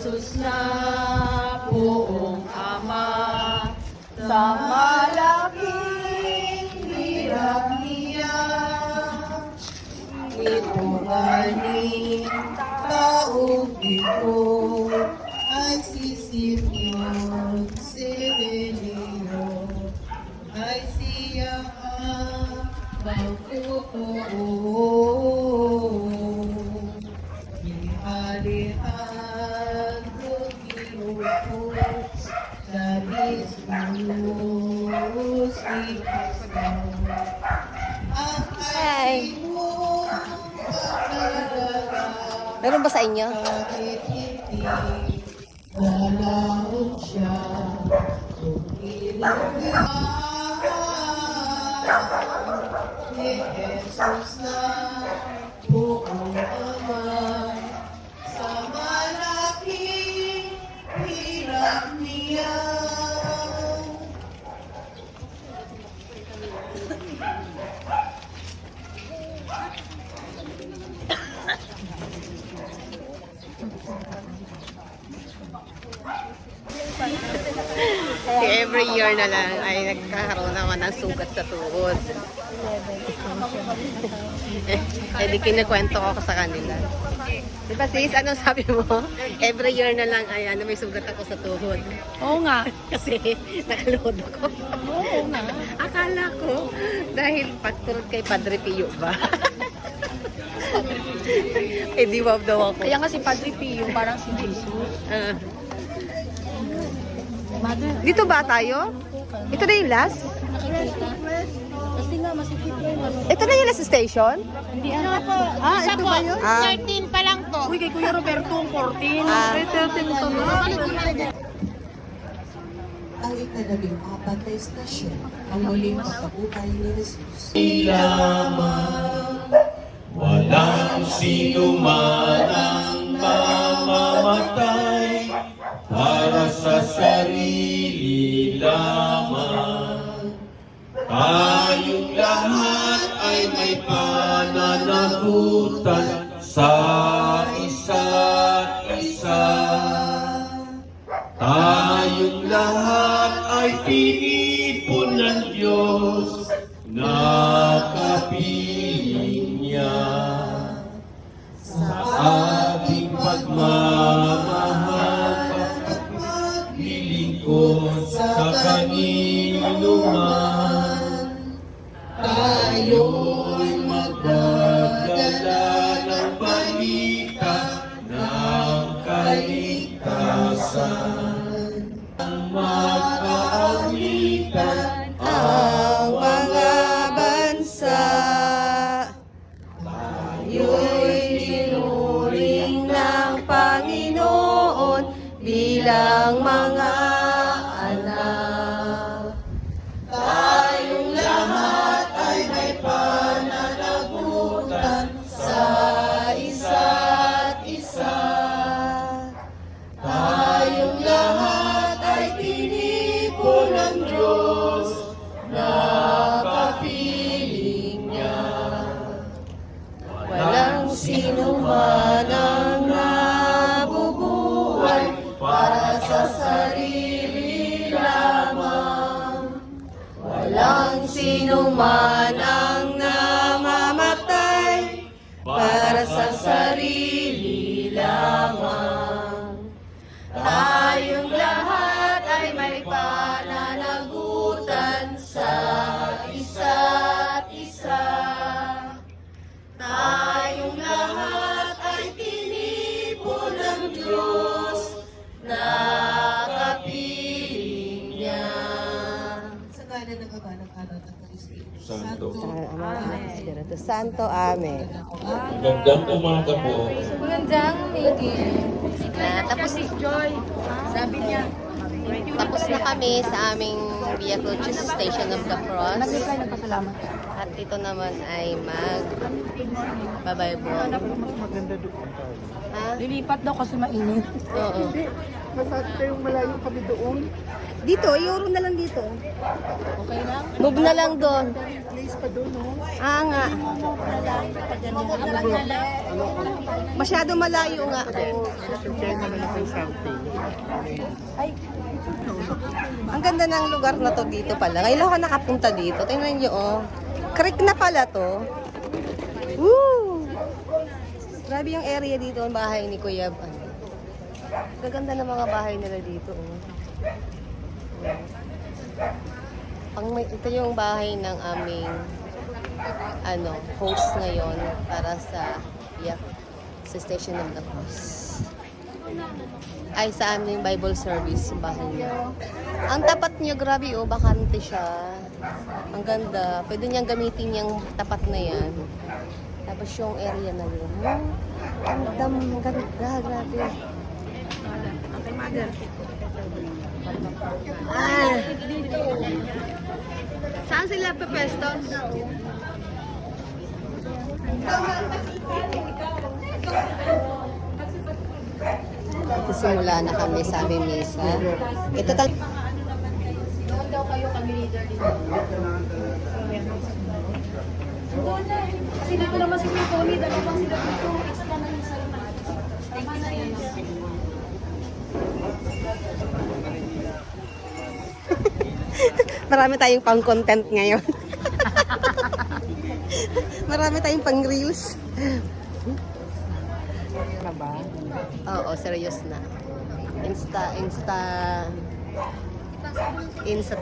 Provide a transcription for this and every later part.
Jesus na poong Ama, sa malaking hirap niya, ituhaning taong ito ay si Simeon Serenero, ay siya ang magtutoo. Ihalihan ko Diyos sa Jesus Cristo. Ang ay mo pagkagala. Meron ba sa inyo? Kahit hindi dalawang siya, kung ilang ni Jesus na buong Ama, sa malaking hirap niya. Every year na lang ay nagkakaroon naman ng sugat sa tuhod. Di kinikwento ko sa kanila. Di ba sis, anong sabi mo? Every year na lang ay may sugat ako sa tuhod. Oo nga. Kasi nakalood ako. Oo nga. Akala ko dahil pagturod kay Padre Pio ba? Di wow daw ako. Kaya nga si Padre Pio, parang si Jesus. Ah. Mother, Dito ba tayo? Ito na yung last? nakikita. Kasi nga, masikip na yung ano. Ito na yung last station? Hindi ano po. Ito ba yun? 13 pa lang po. Uy, kay Kuya Roberto, 14. Ah. 13 pa lang. Ang ika-14 na istasyon, ang muling pagkabuhay ni Jesus. Lamang walang sino man ang mamamatay para sa sarili lamang. Tayong lahat ay may pananagutan sa isa't isa. Tayong lahat ay pinipon ng Diyos na kapiling niya. Sa ating pagmamahal at paglilingkod sa kanino man, tayo'y magdadala ng balita ng kaligtasan. Ang magkaawitan Ang mga bansa, tayo'y tinuring ng Panginoon bilang mga anak. Tayong lahat ay may pananagutan sa isa't isa. Tayong lahat ay tinipon ng Diyos na kapiling niya. Walang sino man ang nabubuhay para sa sarili lamang. Walang sino man ang namamatay para sa sarili lamang. Tayong lahat ay may pananagutan sa isa't isa. Tayong lahat ay tinipon ng Diyos na kapiling niya. Sa ngalan ng Ama, ng Anak at ng Espiritu Santo. Espiritu Santo, Amen. Magandang umaga po. Magandang Tapos Sabi niya, Tapos na kami sa aming Via Crucis Station of the Cross. nag-reply na pasalamat. At ito naman ay mag-babaybon. Mas maganda doon. Ha? Lilipat daw kasi mainit. Oo. Masakit kayong malayo kami doon. Dito, iuro na lang dito. Okay lang? Move na lang doon. Place pa doon, no? Ah, nga. Masyado malayo nga. Ay, Ang ganda ng lugar na to dito pala. Ngayon ako nakapunta dito. Tingnan nyo, oh. Creek na pala to. Woo! Grabe yung area dito, ang bahay ni Kuya. Gaganda ng mga bahay nila dito, oh. Ito yung bahay ng aming host ngayon para sa Station of the Cross. Ay, sa aming Bible service, yung bahay niya. Ang tapat niya, grabe, oh, bakante siya. Ang ganda. Pwede niyang gamitin yung tapat na yan. Tapos yung area na yun. Ang ganda, grabe. okay, mother. Ah! Saan sila pepesto? Simula na kami sa aming misa. Ito tal... Doon daw kayo kami leader dito. Doon na. Kasi dito naman si Tony, dalawang sila dito. Extra na yung sa'yo. Tama na yun. Marami tayong pang-content ngayon. Marami tayong pang-reels. Na ba? Oo, serious na. Insta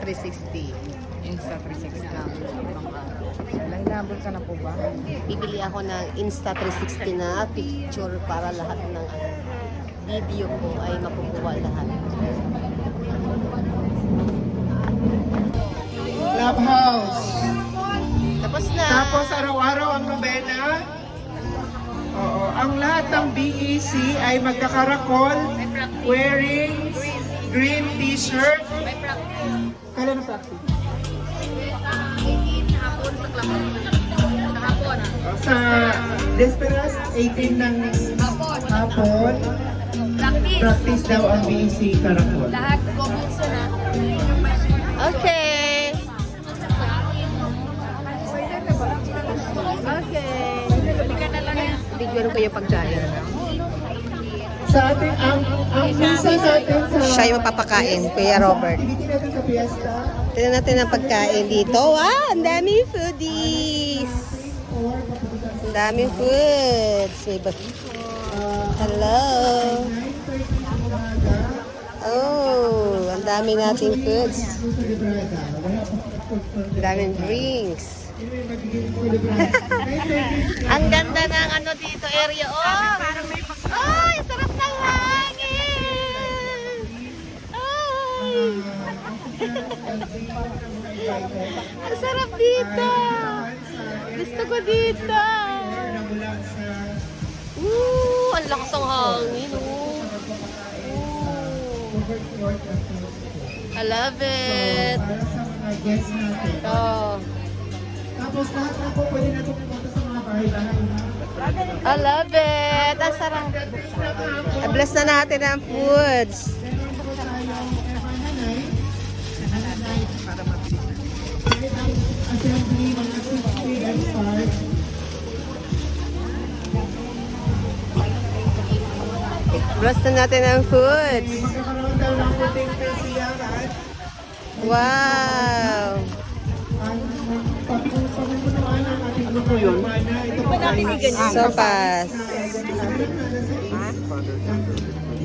360. Insta 360 lang. Ilang number ka na po ba? Bibili ako ng Insta 360 na picture para lahat ng video ko ay makukuha lahat. Clubhouse. Tapos na. Tapos araw-araw ang nobena. Oo, ang lahat ng BEC ay magkakarakol wearing green t-shirt. Kailan na practice? 18 hapon sa club. Sa hapon. Sa Desperas, 18 ng hapon. Practice. Practice daw ang BEC karakol. Lahat gumulso na. Okay. Okay. Bigyan ko yung pagkain. Sa ating, ang misa natin sa... Siya yung mapapakain, Kuya Robert. Activity natin sa fiesta. Tignan natin ang pagkain dito. Wow, ang daming foodies. Ang daming foods. May hello. Oh, ang dami nating foods. Ang daming drinks. Ang ganda ng ano dito area. Oh, ay, sarap ng hangin. Ay. Ang sarap dito. Gusto ko dito. Ang lakas ng hangin. I love it. Para sa mga guests natin. Oh. Tapos lahat na po pwede na pumunta sa mga bahay-bahay. I love it. Ang sarap. I-bless na natin ang foods. Assembly, mga 60 and start. Bless na natin ang foods. Magkakaroon daw ng puting pesiyaran. Wow. Ang pagpupunuan ng ating grupo yun. Ito po ay Sopas.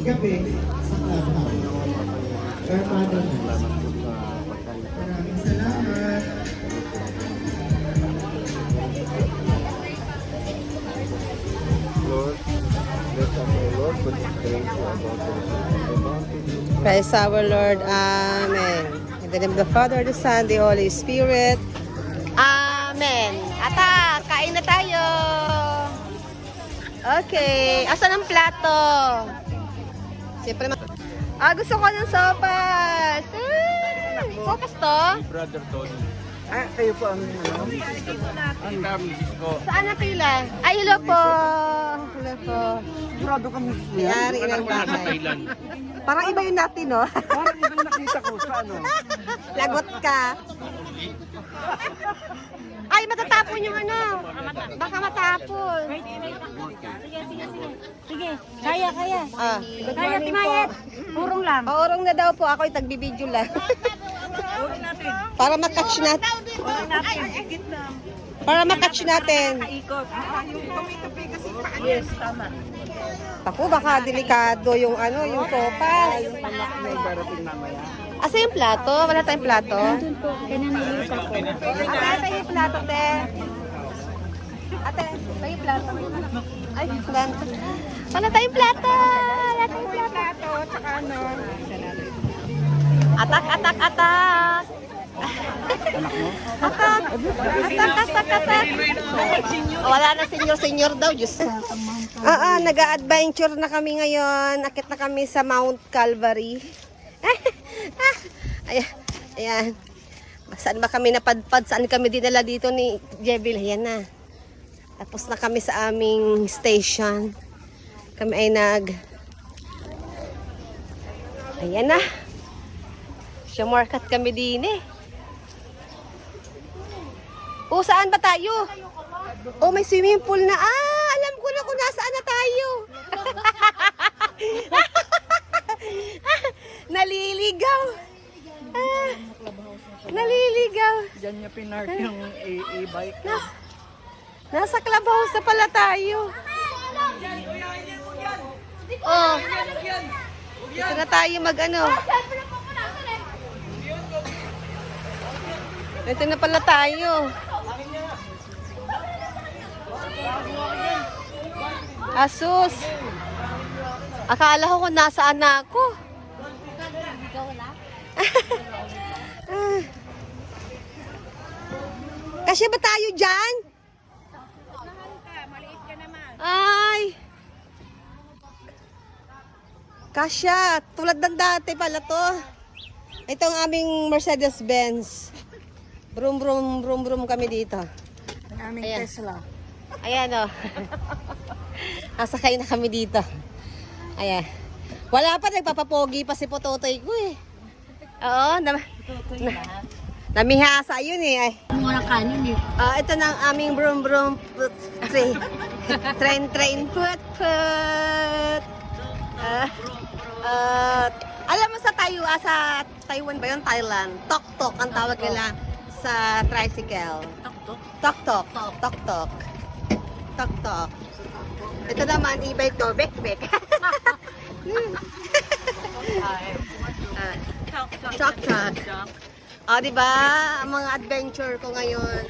gabi sa clubhouse. Karmado na. Maraming salamat. Praise our Lord. Amen. In the name of the Father, the Son, the Holy Spirit. Amen. Ata, kain na tayo. Okay. Asan ang plato? Siyempre, gusto ko ng sopas. Sopas to? Brother Tony. Ah, kayo po ang ano? Ang misis ko. Saan na pila? Ay, hello po. Hello po. sigurado kami yan. May-ari ng bahay. Parang iba yung natin, no? Parang ibang nakita ko sa ano. Lagot ka. Ay, matatapon yung ano. Baka matapon. Sige, kaya. Ah. Kaya, Timayet. Purong lang. Paurong na daw po ako, tagbibideo lang. Para makatch natin. Para makatch natin. Yes, tama. Ako, baka delikado yung ano, yung sopas. May darating mamaya. Asa yung plato? Wala tayong plato? Doon po, kinanilinis ako. Ate yung plato, te. Ate, ito yung plato. Ay, plato. Wala tayong plato. Wala tayong plato. Tsaka ano. Atak. Atak. Wala na senior daw, Diyos. Nag-a-adventure na kami ngayon. Akit na kami sa Mount Calvary. Ayan. Saan ba kami napadpad? Saan kami dinala dito ni Jebel? Ayan na. Tapos na kami sa aming station. Kami ay Ayan na. Shortcut kami din eh. Saan ba tayo? May swimming pool na. Alam ko na kung nasaan na tayo. Naliligaw. Naliligaw. Diyan niya pinark yung e-bike. Nasa clubhouse na pala tayo. Dito na tayo mag-ano. Ito na pala tayo. Asus. Akala ko kung nasaan na ako. Kasi ba tayo dyan? Ay. Kasya. Tulad ng dati pala to. Ito ang aming Mercedes-Benz. Brum kami dito. Ang aming Ayan. Tesla. Ayan o. Nasakay na kami dito. Ayan. Wala pa, nagpapapogi pa si Pototoy ko eh. Oo, namihasa yun eh. Ay. Murang kanin eh. Ito na ang aming brum train put. Alam mo sa Taiwan ba yun? Thailand. Tok-tok ang tawag nila sa tricycle. Tok-tok. Ito naman, e-bike to. Bek. Tok-tok. Diba? Ang mga adventure ko ngayon.